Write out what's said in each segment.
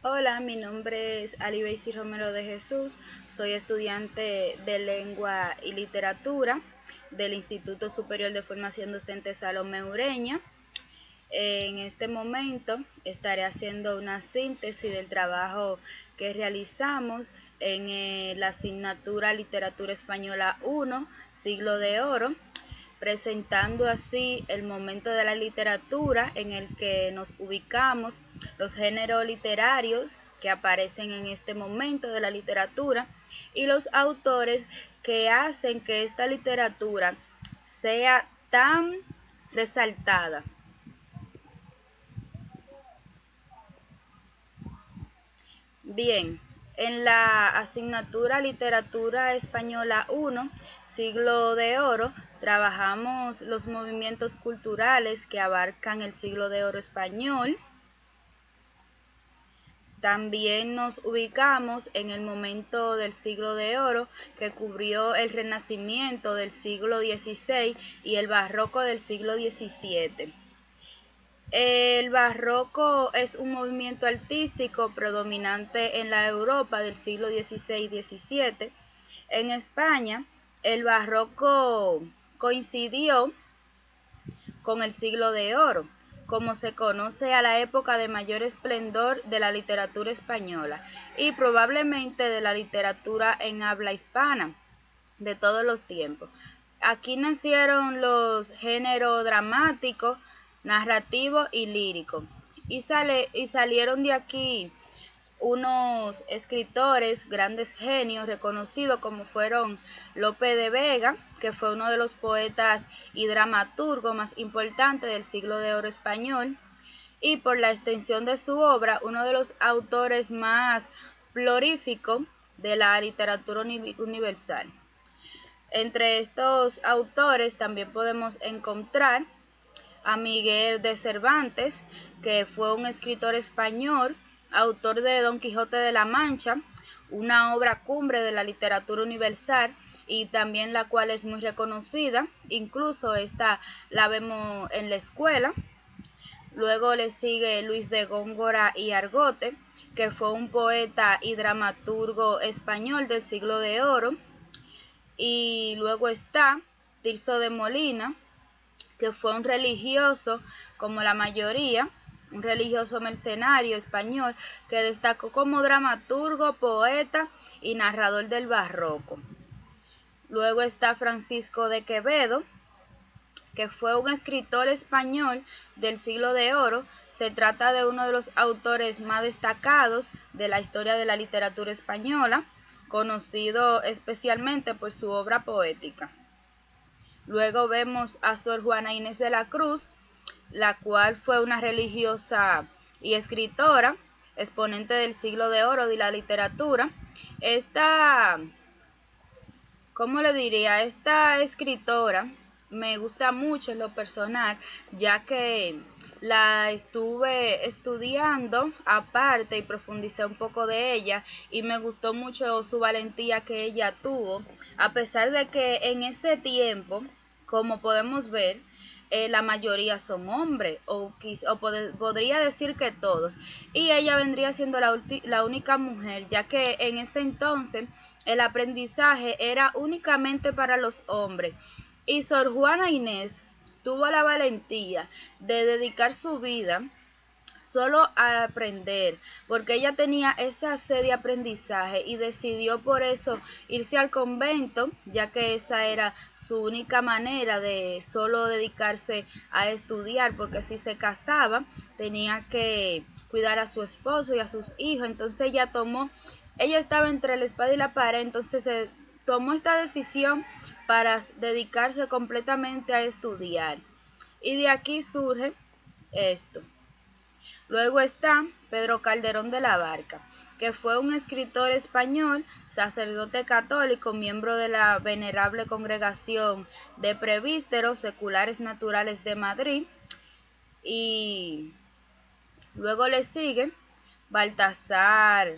Hola, mi nombre es Alibeisi Romero de Jesús, soy estudiante de Lengua y Literatura del Instituto Superior de Formación Docente Salomé Ureña. En este momento estaré haciendo una síntesis del trabajo que realizamos en la asignatura Literatura Española 1, Siglo de Oro, presentando así el momento de la literatura en el que nos ubicamos, los géneros literarios que aparecen en este momento de la literatura y los autores que hacen que esta literatura sea tan resaltada. Bien, en la asignatura Literatura Española 1, Siglo de Oro, trabajamos los movimientos culturales que abarcan el Siglo de Oro español. También nos ubicamos en el momento del Siglo de Oro que cubrió el Renacimiento del siglo XVI y el Barroco del siglo XVII. El barroco es un movimiento artístico predominante en la Europa del siglo XVI y XVII. En España, el barroco coincidió con el siglo de oro, como se conoce a la época de mayor esplendor de la literatura española y probablemente de la literatura en habla hispana de todos los tiempos. Aquí nacieron los géneros dramático, narrativo y lírico. Y salieron de aquí unos escritores, grandes genios, reconocidos como fueron Lope de Vega, que fue uno de los poetas y dramaturgos más importantes del siglo de oro español, y por la extensión de su obra, uno de los autores más prolíficos de la literatura universal. Entre estos autores también podemos encontrar a Miguel de Cervantes, que fue un escritor español, autor de Don Quijote de la Mancha, una obra cumbre de la literatura universal y también la cual es muy reconocida, incluso esta la vemos en la escuela. Luego le sigue Luis de Góngora y Argote, que fue un poeta y dramaturgo español del siglo de oro. Y luego está Tirso de Molina, que fue un religioso, como la mayoría, un religioso mercenario español que destacó como dramaturgo, poeta y narrador del barroco. Luego está Francisco de Quevedo, que fue un escritor español del siglo de oro. Se trata de uno de los autores más destacados de la historia de la literatura española, conocido especialmente por su obra poética. Luego vemos a Sor Juana Inés de la Cruz, la cual fue una religiosa y escritora, exponente del siglo de oro de la literatura. Esta, ¿cómo le diría? Esta escritora me gusta mucho en lo personal, ya que la estuve estudiando aparte y profundicé un poco de ella y me gustó mucho su valentía que ella tuvo, a pesar de que en ese tiempo, como podemos ver, la mayoría son hombres, podría decir que todos, y ella vendría siendo la única mujer, ya que en ese entonces el aprendizaje era únicamente para los hombres, y Sor Juana Inés tuvo la valentía de dedicar su vida solo a aprender, porque ella tenía esa sed de aprendizaje y decidió por eso irse al convento, ya que esa era su única manera de solo dedicarse a estudiar, porque si se casaba tenía que cuidar a su esposo y a sus hijos. Entonces ella estaba entre la espada y la pared, entonces se tomó esta decisión para dedicarse completamente a estudiar, y de aquí surge esto. Luego está Pedro Calderón de la Barca, que fue un escritor español, sacerdote católico, miembro de la venerable congregación de Presbíteros Seculares Naturales de Madrid. Y luego le sigue Baltasar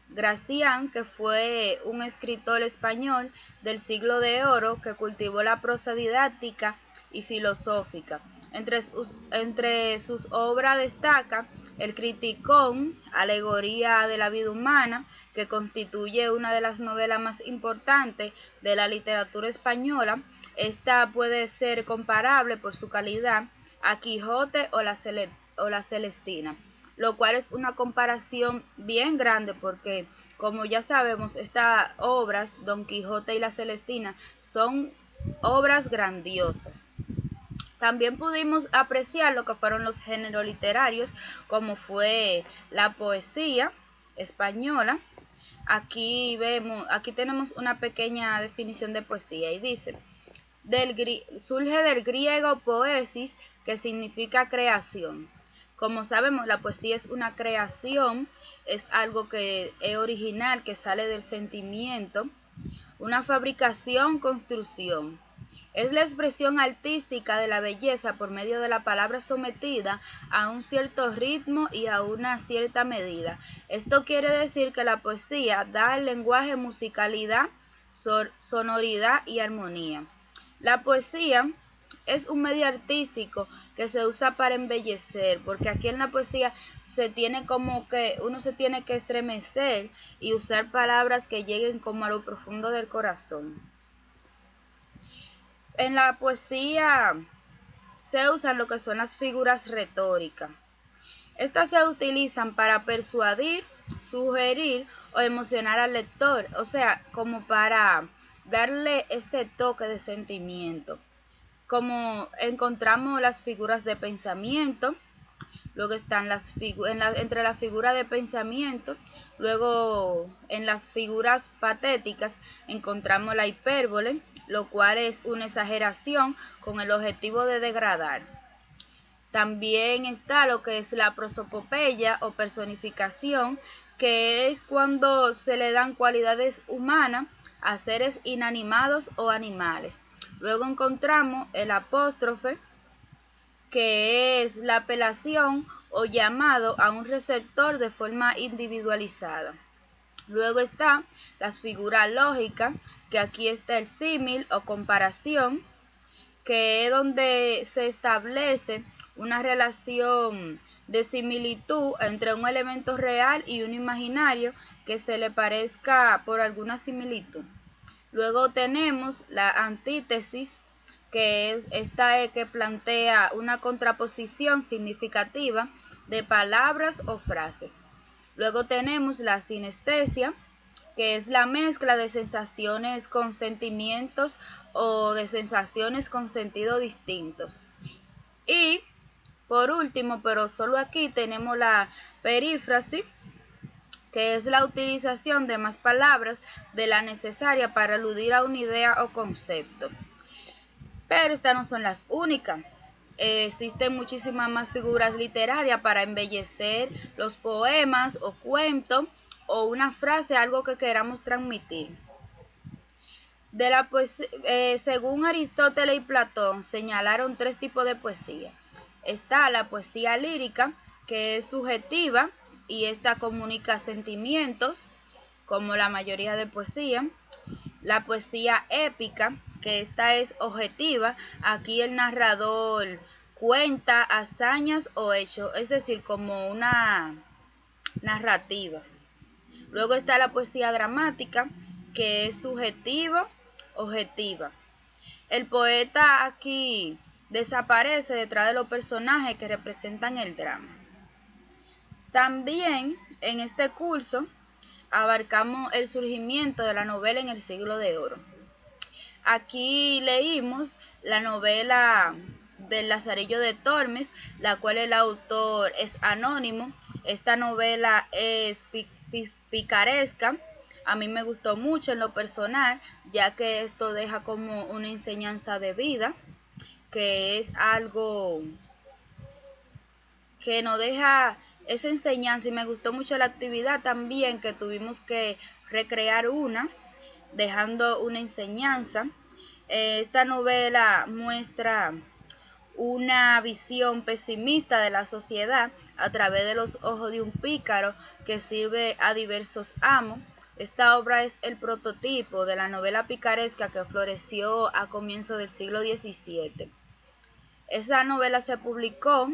Gracián, que fue un escritor español del siglo de oro que cultivó la prosa didáctica y filosófica. Entre sus obras destaca El Criticón, alegoría de la vida humana, que constituye una de las novelas más importantes de la literatura española. Esta puede ser comparable por su calidad a Quijote o la Celestina, lo cual es una comparación bien grande porque, como ya sabemos, estas obras, Don Quijote y la Celestina, son obras grandiosas. También pudimos apreciar lo que fueron los géneros literarios, como fue la poesía española. Aquí tenemos una pequeña definición de poesía y dice: surge del griego poesis, que significa creación. Como sabemos, la poesía es una creación, es algo que es original, que sale del sentimiento, una fabricación, construcción. Es la expresión artística de la belleza por medio de la palabra sometida a un cierto ritmo y a una cierta medida. Esto quiere decir que la poesía da al lenguaje musicalidad, sonoridad y armonía. La poesía es un medio artístico que se usa para embellecer, porque aquí en la poesía uno se tiene que estremecer y usar palabras que lleguen como a lo profundo del corazón. En la poesía se usan lo que son las figuras retóricas. Estas se utilizan para persuadir, sugerir o emocionar al lector, o sea, como para darle ese toque de sentimiento. Como encontramos las figuras de pensamiento, luego están entre las figuras de pensamiento, luego en las figuras patéticas encontramos la hipérbole, lo cual es una exageración con el objetivo de degradar. También está lo que es la prosopopeya o personificación, que es cuando se le dan cualidades humanas a seres inanimados o animales. Luego encontramos el apóstrofe, que es la apelación o llamado a un receptor de forma individualizada. Luego está las figuras lógicas, que aquí está el símil o comparación, que es donde se establece una relación de similitud entre un elemento real y un imaginario que se le parezca por alguna similitud. Luego tenemos la antítesis, que es esta que plantea una contraposición significativa de palabras o frases. Luego tenemos la sinestesia, que es la mezcla de sensaciones con sentimientos o de sensaciones con sentidos distintos. Y por último, pero solo aquí, tenemos la perífrasis, que es la utilización de más palabras de la necesaria para aludir a una idea o concepto. Pero estas no son las únicas. Existen muchísimas más figuras literarias para embellecer los poemas o cuentos o una frase, algo que queramos transmitir. Según Aristóteles y Platón, señalaron 3 tipos de poesía. Está la poesía lírica, que es subjetiva y esta comunica sentimientos, como la mayoría de poesía. La poesía épica, que esta es objetiva, aquí el narrador cuenta hazañas o hechos, es decir, como una narrativa. Luego está la poesía dramática, que es subjetiva, objetiva. El poeta aquí desaparece detrás de los personajes que representan el drama. También en este curso abarcamos el surgimiento de la novela en el siglo de oro. Aquí leímos la novela del Lazarillo de Tormes, la cual el autor es anónimo. Esta novela es picaresca. A mí me gustó mucho en lo personal, ya que esto deja como una enseñanza de vida, que es algo que nos deja esa enseñanza. Y me gustó mucho la actividad también, que tuvimos que recrear dejando una enseñanza. Esta novela muestra una visión pesimista de la sociedad a través de los ojos de un pícaro que sirve a diversos amos. Esta obra es el prototipo de la novela picaresca que floreció a comienzos del siglo XVII. Esa novela se publicó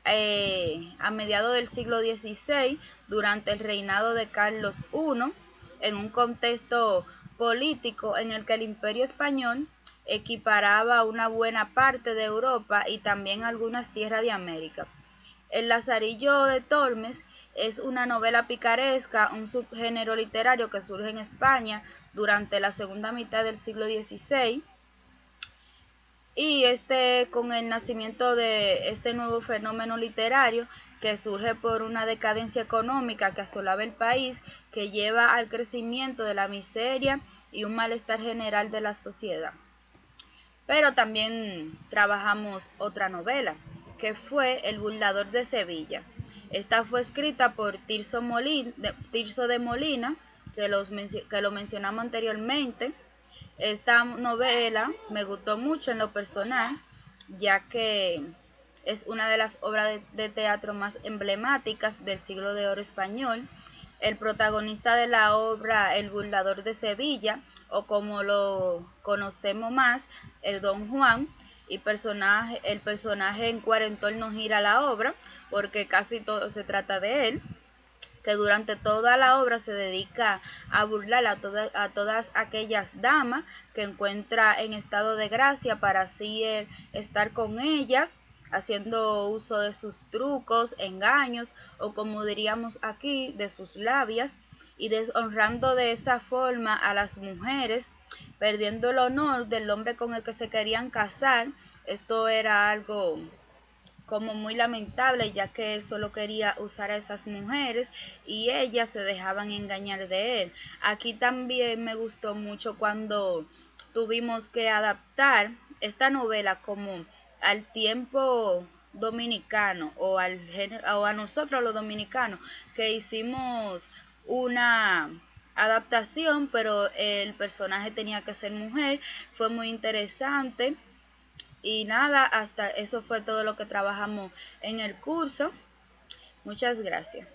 a mediados del siglo XVI, durante el reinado de Carlos I, en un contexto político en el que el Imperio español equiparaba una buena parte de Europa y también algunas tierras de América. El Lazarillo de Tormes es una novela picaresca, un subgénero literario que surge en España durante la segunda mitad del siglo XVI, y con el nacimiento de este nuevo fenómeno literario que surge por una decadencia económica que asolaba el país, que lleva al crecimiento de la miseria y un malestar general de la sociedad. Pero también trabajamos otra novela, que fue El burlador de Sevilla. Esta fue escrita por Tirso de Molina, que lo mencionamos anteriormente. Esta novela me gustó mucho en lo personal, ya que es una de las obras de teatro más emblemáticas del siglo de oro español. El protagonista de la obra, el burlador de Sevilla, o como lo conocemos más, el Don Juan, y el personaje en cual en torno gira la obra, porque casi todo se trata de él, que durante toda la obra se dedica a burlar a todas aquellas damas que encuentra en estado de gracia, para así estar con ellas, haciendo uso de sus trucos, engaños, o como diríamos aquí, de sus labias, y deshonrando de esa forma a las mujeres, perdiendo el honor del hombre con el que se querían casar. Esto era algo como muy lamentable, ya que él solo quería usar a esas mujeres y ellas se dejaban engañar de él. Aquí también me gustó mucho cuando tuvimos que adaptar esta novela como al tiempo dominicano, o o a nosotros los dominicanos, que hicimos una adaptación, pero el personaje tenía que ser mujer. Fue muy interesante. Y nada, hasta eso fue todo lo que trabajamos en el curso. Muchas gracias.